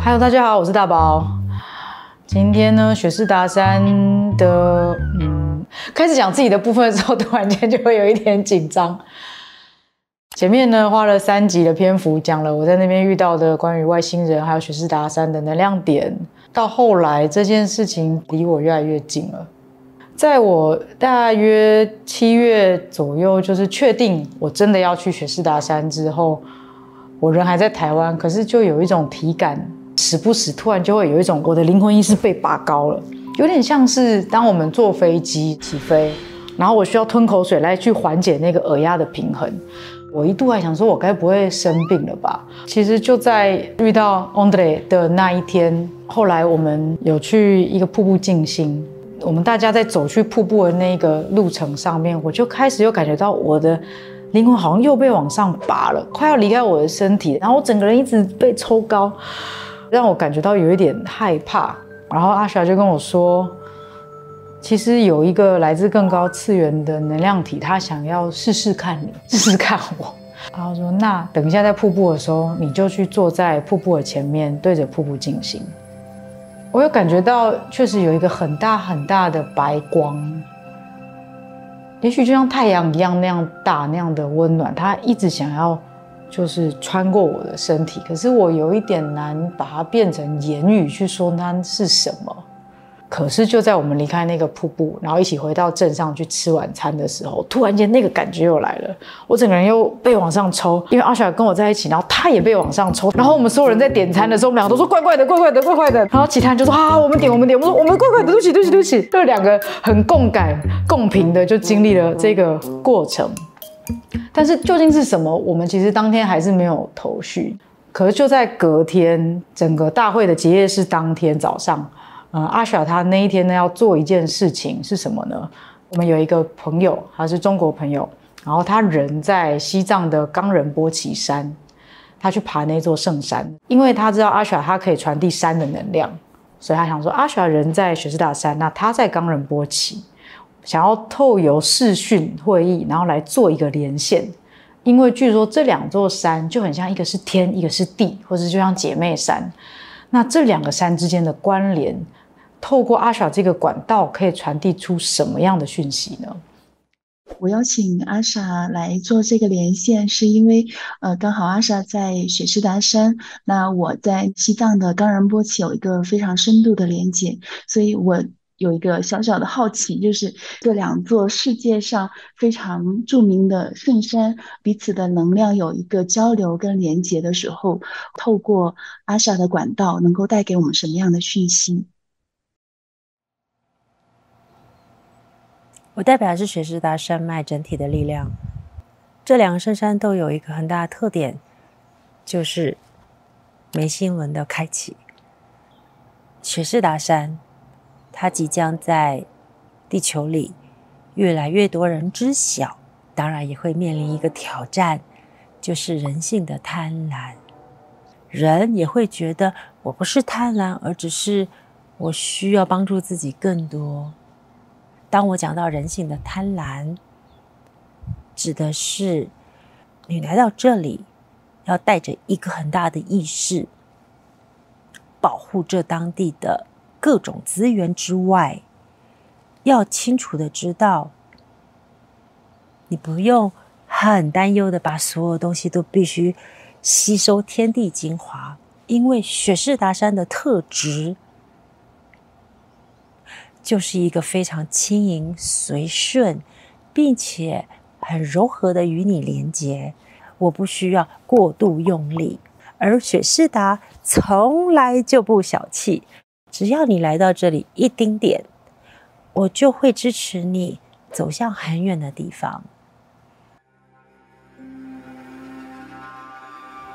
Hello， 大家好，我是大宝。今天呢，雪士达山的开始讲自己的部分的时候，突然间就会有一点紧张。前面呢花了3集的篇幅讲了我在那边遇到的关于外星人还有雪士达山的能量点，到后来这件事情离我越来越近了。在我大约7月左右，就是确定我真的要去雪士达山之后，我人还在台湾，可是就有一种体感，时不时突然就会有一种我的灵魂意识被拔高了，有点像是当我们坐飞机起飞，然后我需要吞口水来去缓解那个耳压的平衡。我一度还想说，我该不会生病了吧？其实就在遇到 Andre 的那一天，后来我们有去一个瀑布静心，我们大家在走去瀑布的那个路程上面，我就开始又感觉到我的灵魂好像又被往上拔了，快要离开我的身体，然后我整个人一直被抽高，让我感觉到有一点害怕。然后阿霞就跟我说，其实有一个来自更高次元的能量体，他想要试试看你，试试看我。然后说，那等一下在瀑布的时候，你就去坐在瀑布的前面，对着瀑布静心。我有感觉到，确实有一个很大很大的白光，也许就像太阳一样那样大那样的温暖，它一直想要就是穿过我的身体，可是我有一点难把它变成言语去说它是什么。可是就在我们离开那个瀑布，然后一起回到镇上去吃晚餐的时候，突然间那个感觉又来了，我整个人又被往上抽，因为阿雪跟我在一起，然后他也被往上抽，然后我们所有人在点餐的时候，我们两个都说怪怪的怪怪的怪怪的，然后其他人就说我们点，我们说我们怪怪的，对不起对不起对不起，就两个很共感共频的就经历了这个过程。但是究竟是什么，我们其实当天还是没有头绪。可是就在隔天，整个大会的结业式当天早上，阿雪他那一天呢要做一件事情是什么呢？我们有一个朋友，他是中国朋友，然后他人在西藏的冈仁波齐山，他去爬那座圣山，因为他知道阿雪他可以传递山的能量，所以他想说阿雪人在雪士达山，那他在冈仁波齐，想要透由视讯会议，然后来做一个连线。因为据说这2座山就很像一个是天，一个是地，或者就像姐妹山。那这2个山之间的关联，透过阿莎这个管道，可以传递出什么样的讯息呢？我邀请阿莎来做这个连线，是因为刚好阿莎在雪士达山，那我在西藏的冈仁波齐有一个非常深度的连接，所以我有一个小小的好奇，就是这2座世界上非常著名的圣山，彼此的能量有一个交流跟连接的时候，透过阿莎的管道，能够带给我们什么样的讯息？我代表的是雪士达山脉整体的力量。这2个圣山都有一个很大的特点，就是眉心轮的开启。雪士达山，它即将在地球里越来越多人知晓，当然也会面临一个挑战，就是人性的贪婪。人也会觉得我不是贪婪，而只是我需要帮助自己更多。当我讲到人性的贪婪，指的是你来到这里要带着一个很大的意识，保护这当地的各种资源之外，要清楚的知道，你不用很担忧的把所有东西都必须吸收天地精华，因为雪士达山的特质就是一个非常轻盈随顺，并且很柔和的与你连结，我不需要过度用力。而雪士达从来就不小气，只要你来到这里一丁点，我就会支持你走向很远的地方。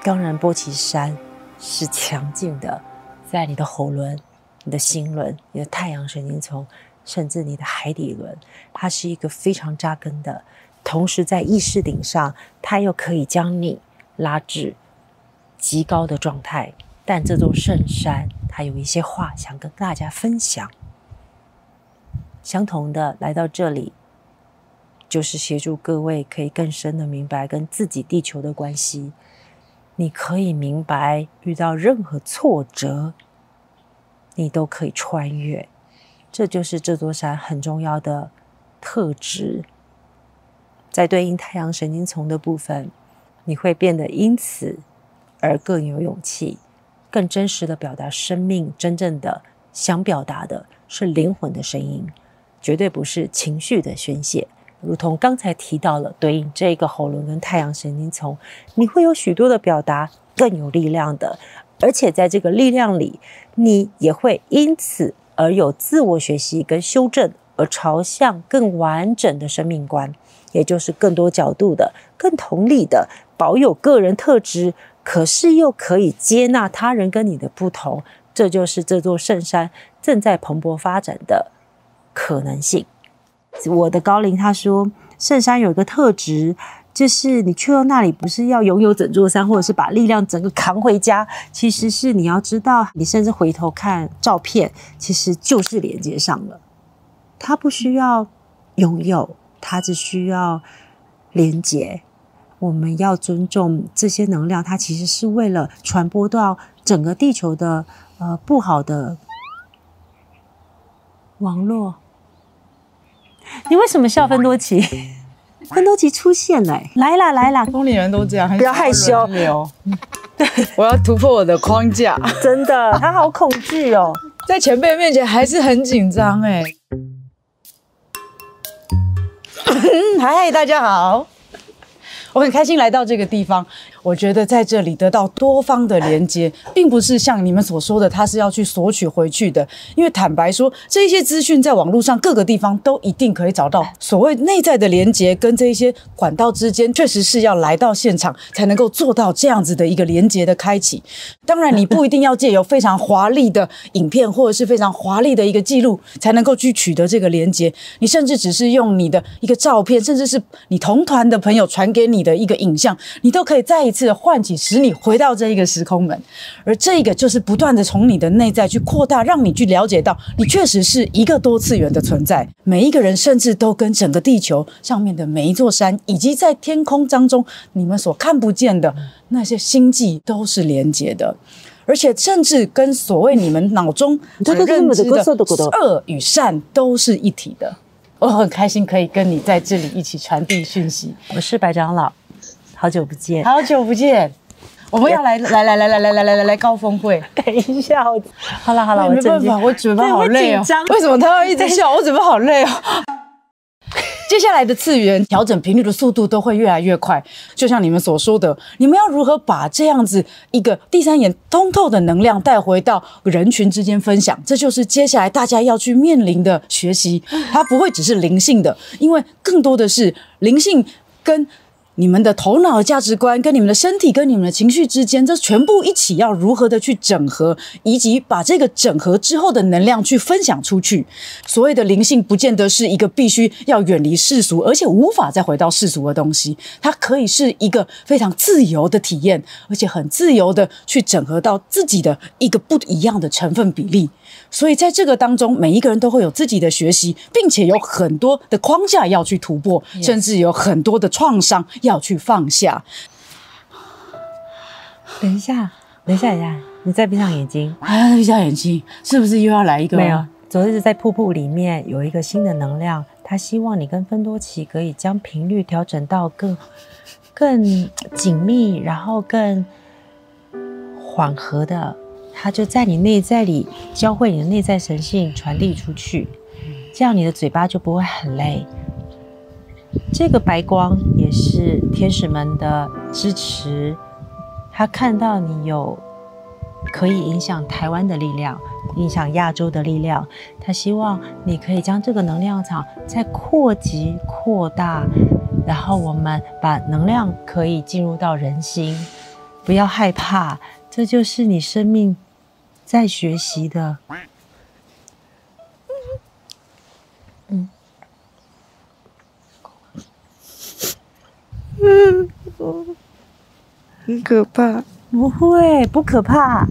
冈仁波齐山是强劲的，在你的喉轮、你的心轮、你的太阳神经丛，甚至你的海底轮，它是一个非常扎根的，同时在意识顶上，它又可以将你拉至极高的状态。但这座圣山，它有一些话想跟大家分享。相同的，来到这里，就是协助各位可以更深的明白跟自己地球的关系。你可以明白，遇到任何挫折，你都可以穿越。这就是这座山很重要的特质。在对应太阳神经丛的部分，你会变得因此而更有勇气，更真实的表达生命真正的想表达的是灵魂的声音，绝对不是情绪的宣泄。如同刚才提到了，对应这个喉轮跟太阳神经丛，你会有许多的表达更有力量的，而且在这个力量里，你也会因此而有自我学习跟修正，而朝向更完整的生命观，也就是更多角度的、更同理的，保有个人特质，可是又可以接纳他人跟你的不同。这就是这座圣山正在蓬勃发展的可能性。我的高龄他说，圣山有一个特质，就是你去到那里不是要拥有整座山，或者是把力量整个扛回家，其实是你要知道，你甚至回头看照片，其实就是连接上了。它不需要拥有，它只需要连接。我们要尊重这些能量，它其实是为了传播到整个地球的不好的网络。你为什么笑，芬多奇？芬多奇出现了，来啦来啦！公理人都这样，不要害羞。我要突破我的框架，真的，他好恐惧哦，在前辈面前还是很紧张哎。嗨，大家好，我很开心来到这个地方。我觉得在这里得到多方的连接，并不是像你们所说的，它是要去索取回去的。因为坦白说，这些资讯在网络上各个地方都一定可以找到。所谓内在的连接跟这些管道之间，确实是要来到现场才能够做到这样子的一个连接的开启。当然，你不一定要借由非常华丽的影片或者是非常华丽的一个记录才能够去取得这个连接。你甚至只是用你的一个照片，甚至是你同团的朋友传给你的一个影像，你都可以再一次唤起，使你回到这一个时空门。而这个就是不断的从你的内在去扩大，让你去了解到你确实是一个多次元的存在。每一个人甚至都跟整个地球上面的每一座山，以及在天空当中你们所看不见的那些星际都是连接的，而且甚至跟所谓你们脑中所认知的恶与善都是一体的。我很开心可以跟你在这里一起传递讯息。我是白长老，好久不见，好久不见。我们要来高峰会。等一下，好了，我没办法，我嘴巴好累哦。为什么他要一直笑？我嘴巴好累哦。接下来的次元调整频率的速度都会越来越快，就像你们所说的，你们要如何把这样子一个第三眼通透的能量带回到人群之间分享，这就是接下来大家要去面临的学习。它不会只是灵性的，因为更多的是灵性跟你们的头脑的价值观跟你们的身体跟你们的情绪之间，这全部一起要如何的去整合，以及把这个整合之后的能量去分享出去。所谓的灵性不见得是一个必须要远离世俗，而且无法再回到世俗的东西，它可以是一个非常自由的体验，而且很自由的去整合到自己的一个不一样的成分比例。所以在这个当中，每一个人都会有自己的学习，并且有很多的框架要去突破，甚至有很多的创伤要去放下。等一下，你再闭上眼睛。闭上眼睛，是不是又要来一个？没有，昨日在瀑布里面有一个新的能量，他希望你跟芬多奇可以将频率调整到更紧密，然后更缓和的。它就在你内在里教会你的内在神性传递出去，这样你的嘴巴就不会很累。这个白光也是天使们的支持，他看到你有可以影响台湾的力量，影响亚洲的力量，他希望你可以将这个能量场再扩及扩大，然后我们把能量可以进入到人心。不要害怕，这就是你生命在学习的。很可怕。不会，不可怕，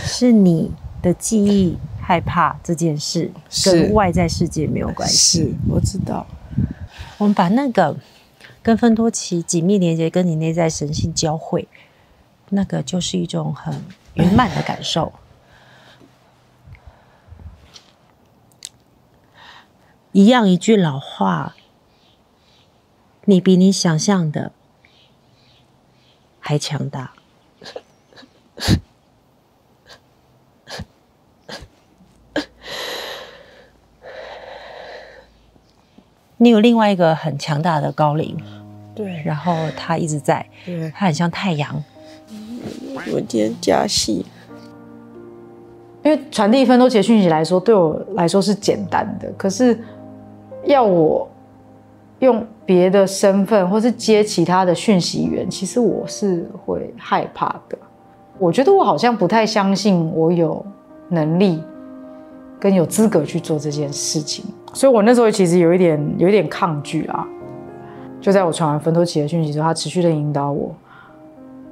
是你的记忆害怕这件事，跟外在世界没有关系。是，我知道。我们把那个跟芬多奇紧密连接，跟你内在神性交汇，那个就是一种很圆满的感受。一样一句老话，你比你想象的还强大。你有另外一个很强大的高龄，对，然后他一直在，对，他很像太阳。我今天加戏，因为传递芬多奇的讯息来说，对我来说是简单的，可是要我用别的身份或是接其他的讯息源，其实我是会害怕的。我觉得我好像不太相信我有能力跟有资格去做这件事情，所以我那时候其实有一点抗拒啊。就在我传完芬多奇的讯息之后，他持续的引导我，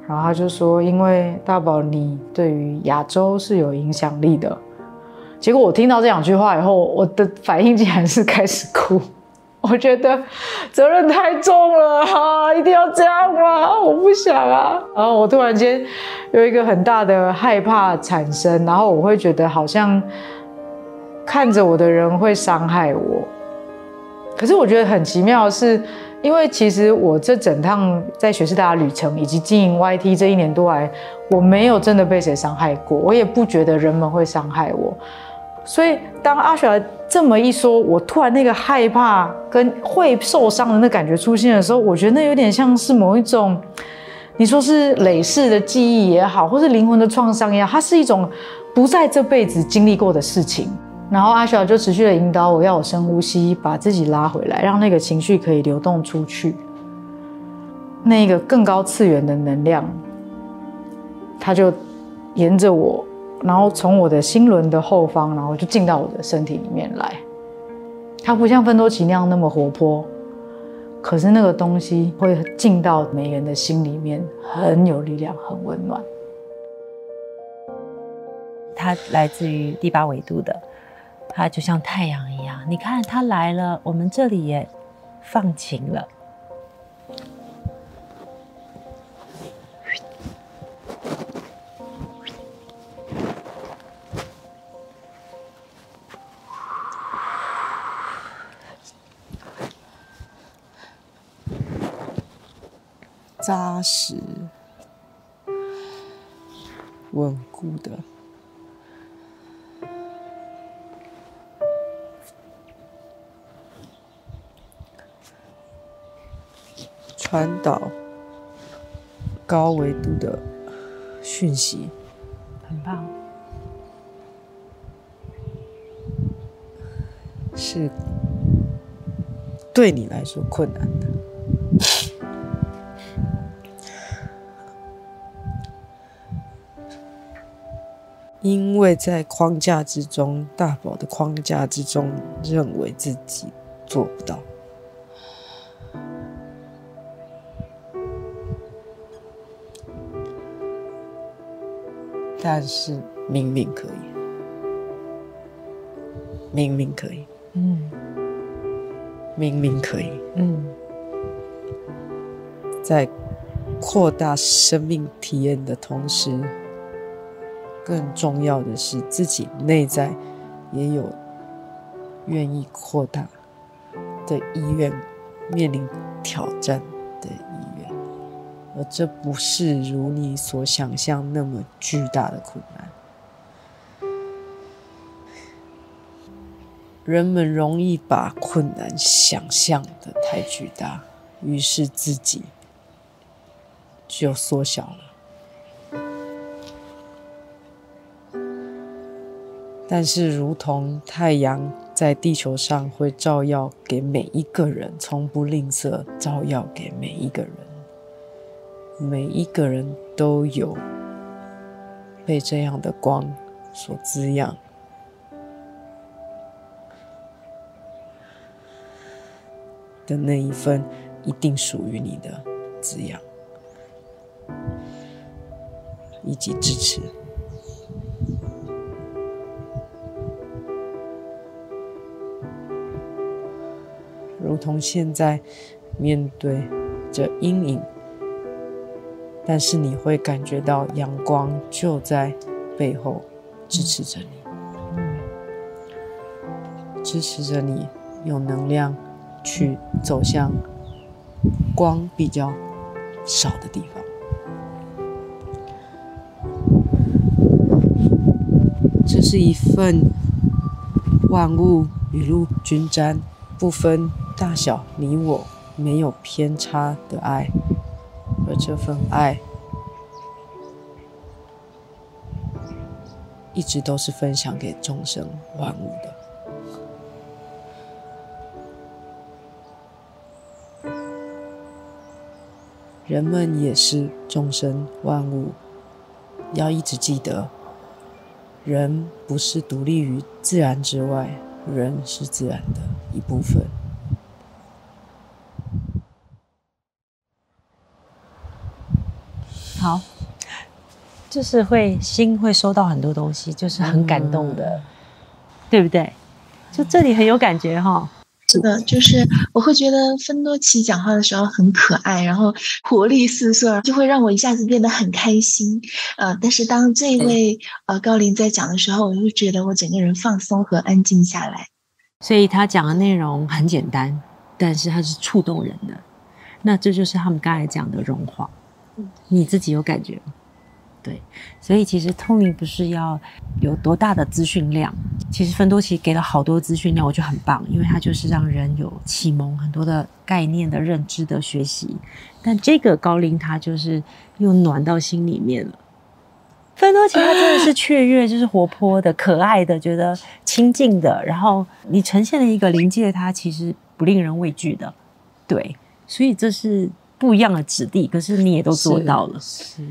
然后他就说，因为大宝你对于亚洲是有影响力的。结果我听到这两句话以后，我的反应竟然是开始哭。我觉得责任太重了啊，一定要这样吗？我不想啊。然后我突然间有一个很大的害怕产生，然后我会觉得好像看着我的人会伤害我。可是我觉得很奇妙的是，因为其实我这整趟在学士大的旅程以及经营 YT 这1年多来，我没有真的被谁伤害过，我也不觉得人们会伤害我。所以当阿雪这么一说，我突然那个害怕跟会受伤的那感觉出现的时候，我觉得那有点像是某一种，你说是累世的记忆也好，或是灵魂的创伤也好，它是一种不在这辈子经历过的事情。然后阿雪就持续的引导我，要我深呼吸，把自己拉回来，让那个情绪可以流动出去。那个更高次元的能量，它就沿着我，然后从我的心轮的后方，然后就进到我的身体里面来。它不像芬多奇那样那么活泼，可是那个东西会进到每个人的心里面，很有力量，很温暖。它来自于第8维度的，它就像太阳一样。你看，它来了，我们这里也放晴了。扎实、稳固的，传导高维度的讯息，很棒。是对你来说困难的。因为在框架之中，大宝的框架之中，认为自己做不到。但是明明可以，明明可以，明明可以，在扩大生命体验的同时，更重要的是自己内在也有愿意扩大的意愿，面临挑战的意愿，而这不是如你所想象那么巨大的困难。人们容易把困难想象的太巨大，于是自己就缩小了。但是如同太阳在地球上会照耀给每一个人，从不吝啬照耀给每一个人，每一个人都有被这样的光所滋养的那一份一定属于你的滋养以及支持。如同现在面对着阴影但是你会感觉到阳光就在背后支持着你，支持着你有能量去走向光比较少的地方。这是一份万物雨露均沾，不分大小你我，没有偏差的爱，而这份爱一直都是分享给众生万物的。人们也是众生万物，要一直记得，人不是独立于自然之外，人是自然的一部分。好，就是心会收到很多东西，就是很感动的，对不对？就这里很有感觉哈。是的，就是我会觉得芬多奇讲话的时候很可爱，然后活力四射，就会让我一下子变得很开心。但是当这位高龄在讲的时候，我就觉得我整个人放松和安静下来。所以他讲的内容很简单，但是它是触动人的。那这就是他们刚才讲的融化。你自己有感觉吗？对，所以其实通灵不是要有多大的资讯量，其实芬多奇给了好多资讯量，我觉得很棒，因为它就是让人有启蒙很多的概念的认知的学习。但这个高龄它就是又暖到心里面了。芬多奇它真的是雀跃，就是活泼的、可爱的，觉得亲近的，然后你呈现了一个灵界，它其实不令人畏惧的，对，所以这是不一样的质地，可是你也都做到了。是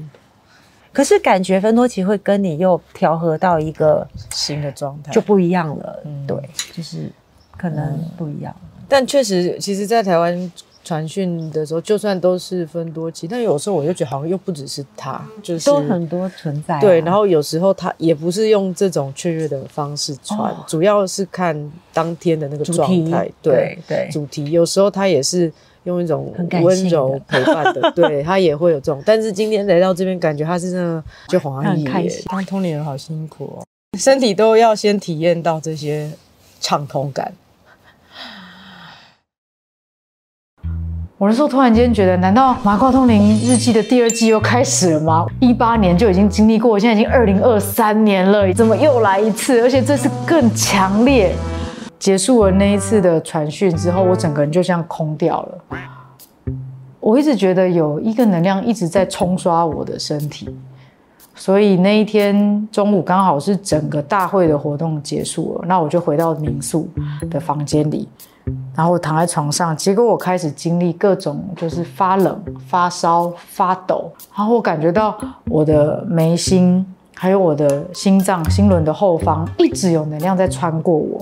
可是感觉芬多奇会跟你又调和到一个新的状态，就不一样了。对，就是可能不一样。但确实，其实在台湾传讯的时候，就算都是芬多奇，但有时候我就觉得好像又不只是他，就是都很多存在。对，然后有时候他也不是用这种雀跃的方式传，主要是看当天的那个状态。对，主题有时候他也是用一种温柔陪伴的，对，他也会有这种。但是今天来到这边，感觉他是真的就很开心。当通灵人好辛苦哦，身体都要先体验到这些畅通感。我那时候突然间觉得，难道麻瓜通灵日记的第2季又开始了吗？18年就已经经历过，现在已经2023年了，怎么又来一次？而且这次更强烈。结束了那一次的传讯之后，我整个人就像空掉了。我一直觉得有一个能量一直在冲刷我的身体，所以那一天中午刚好是整个大会的活动结束了，那我就回到民宿的房间里，然后我躺在床上，结果我开始经历各种就是发冷、发烧、发抖，然后我感觉到我的眉心还有我的心脏、心轮的后方一直有能量在穿过我。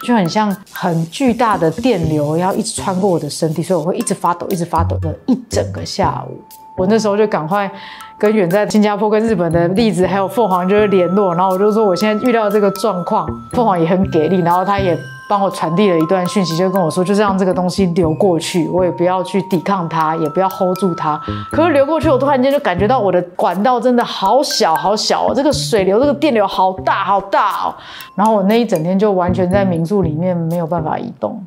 就很像很巨大的电流要一直穿过我的身体，所以我会一直发抖，一直发抖的一整个下午。我那时候就赶快跟远在新加坡跟日本的例子还有凤凰就是联络，然后我就说我现在遇到这个状况，凤凰也很给力，然后他也帮我传递了一段讯息，就跟我说就是让这个东西流过去，我也不要去抵抗它，也不要 hold 住它。可是流过去，我突然间就感觉到我的管道真的好小好小哦，这个水流这个电流好大好大哦。然后我那一整天就完全在民宿里面没有办法移动，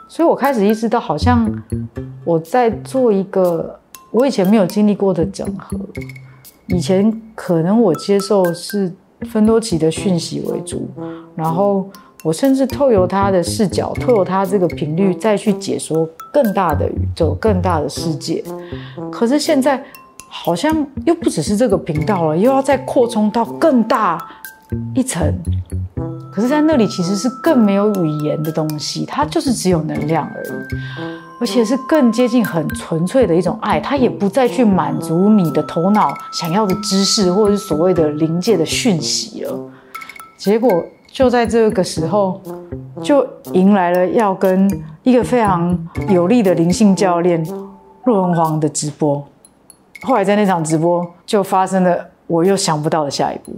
所以我开始意识到好像我在做一个我以前没有经历过的整合。以前可能我接受是芬多奇的讯息为主，然后我甚至透由他的视角，透由他这个频率再去解说更大的宇宙、更大的世界。可是现在好像又不只是这个频道了，又要再扩充到更大一层。可是在那里其实是更没有语言的东西，它就是只有能量而已，而且是更接近很纯粹的一种爱，它也不再去满足你的头脑想要的知识或者是所谓的灵界的讯息了。结果就在这个时候，就迎来了要跟一个非常有力的灵性教练骆文煌的直播。后来在那场直播就发生了我又想不到的下一步。